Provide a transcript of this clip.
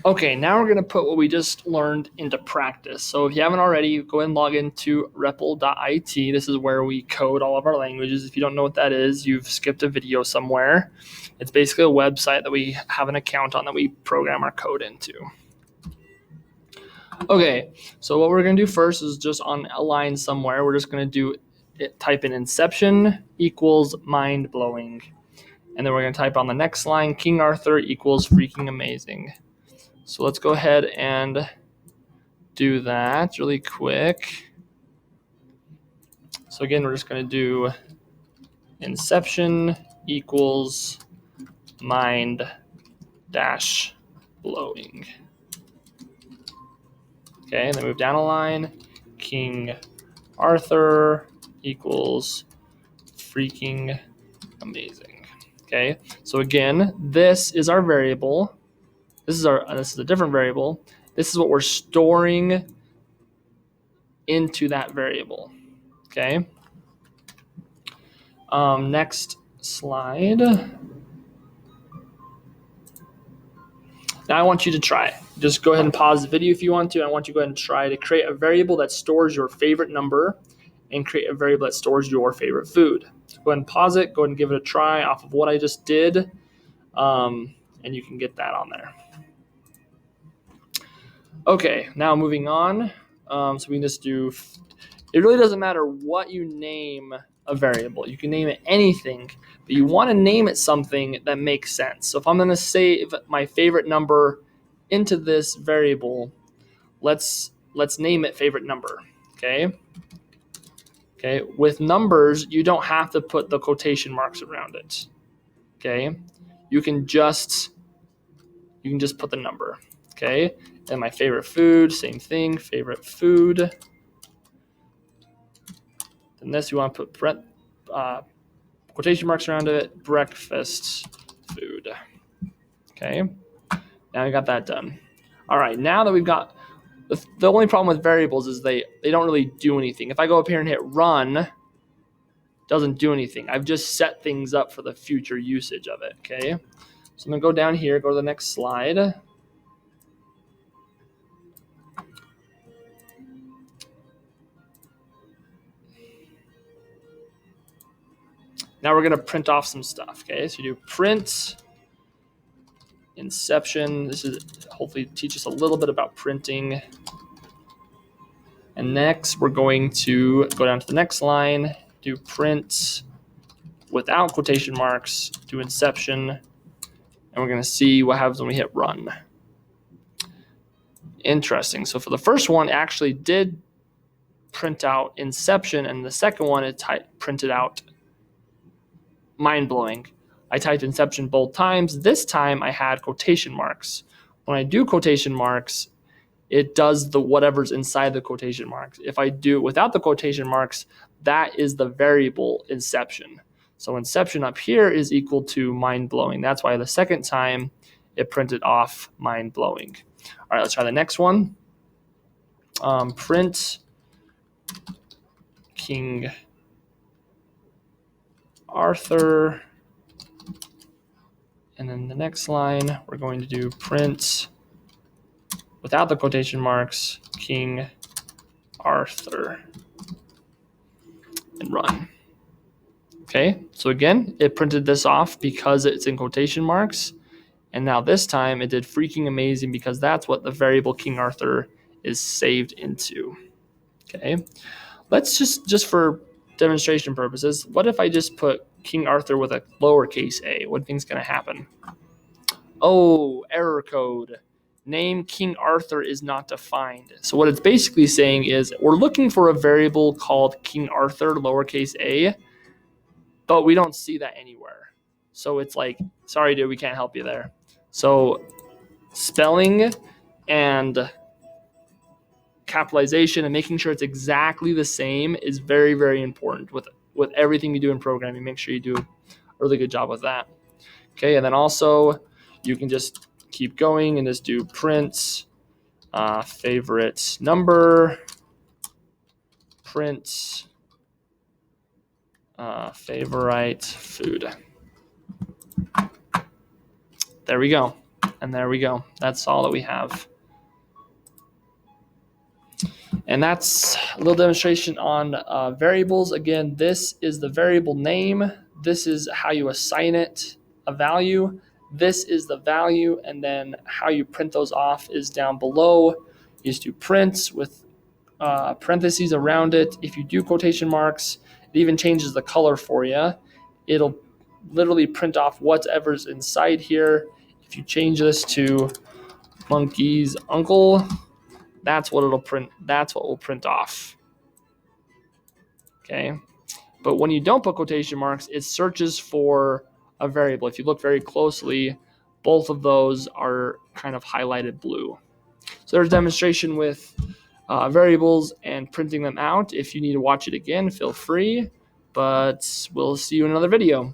Okay, now we're going to put what we just learned into practice. So if you haven't already, go ahead and log into REPL.it. This is where we code all of our languages. If you don't know what that is, you've skipped a video somewhere. It's basically a website that we have an account on that we program our code into. Okay, so what we're going to do first is just on a line somewhere, we're just going to do it, type in inception equals mind-blowing. And then we're going to type on the next line, King Arthur equals freaking amazing. So let's go ahead and do that really quick. So again, we're just going to do inception equals mind dash blowing. Okay, and then move down a line, King Arthur equals freaking amazing. Okay, so again, this is our variable. This is a different variable. This is what we're storing into that variable. Okay. Next slide. Now I want you to try. Just go ahead and pause the video if you want to. I want you to go ahead and try to create a variable that stores your favorite number and create a variable that stores your favorite food. So go ahead and pause it. Go ahead and give it a try off of what I just did. And you can get that on there. Okay, now moving on. So we can just do, it really doesn't matter what you name a variable. You can name it anything, but you want to name it something that makes sense. So if I'm going to save my favorite number into this variable, let's name it favorite number. Okay. Okay. With numbers, you don't have to put the quotation marks around it. Okay. You can just put the number. Okay. And my favorite food, same thing, favorite food. Then this, you want to put quotation marks around it, breakfast food. Okay. Now we got that done. All right. Now that we've got, the only problem with variables is they don't really do anything. If I go up here and hit run, it doesn't do anything. I've just set things up for the future usage of it. Okay. So I'm going to go down here, go to the next slide. Now we're going to print off some stuff. Okay. So you do print inception. This is hopefully teach us a little bit about printing. And next, we're going to go down to the next line, do print without quotation marks, do inception, and we're going to see what happens when we hit run. Interesting. So for the first one, it actually did print out inception, and the second one, it printed out mind-blowing. I typed inception both times. This time, I had quotation marks. When I do quotation marks, it does the whatever's inside the quotation marks. If I do it without the quotation marks, that is the variable inception. So inception up here is equal to mind-blowing. That's why the second time it printed off mind-blowing. All right, let's try the next one. Print King Arthur. And then the next line, we're going to do print without the quotation marks, King Arthur, and run. Okay, so again, it printed this off because it's in quotation marks. And now this time it did freaking amazing because that's what the variable King Arthur is saved into. Okay, let's just for demonstration purposes, what if I just put King Arthur with a lowercase a? What do you think is going to happen? Oh, error code. Name King Arthur is not defined. So what it's basically saying is we're looking for a variable called King Arthur, lowercase a, but we don't see that anywhere. So it's like, sorry, dude, we can't help you there. So spelling and capitalization and making sure it's exactly the same is very, very important with everything you do in programming. Make sure you do a really good job with that. Okay, and then also you can just keep going and just do print favorite number, print favorite food. There we go. And And there we go. That's all that we have. And that's a little demonstration on variables. Again, this is the variable name. This is how you assign it a value. This is the value, and then how you print those off is down below. You just do print with parentheses around it. If you do quotation marks, it even changes the color for you. It'll literally print off whatever's inside here. If you change this to monkey's uncle, that's what it'll print. That's what will print off. Okay. But when you don't put quotation marks, it searches for a variable. If you look very closely, both of those are kind of highlighted blue. So there's a demonstration with variables and printing them out. If you need to watch it again, feel free. But we'll see you in another video.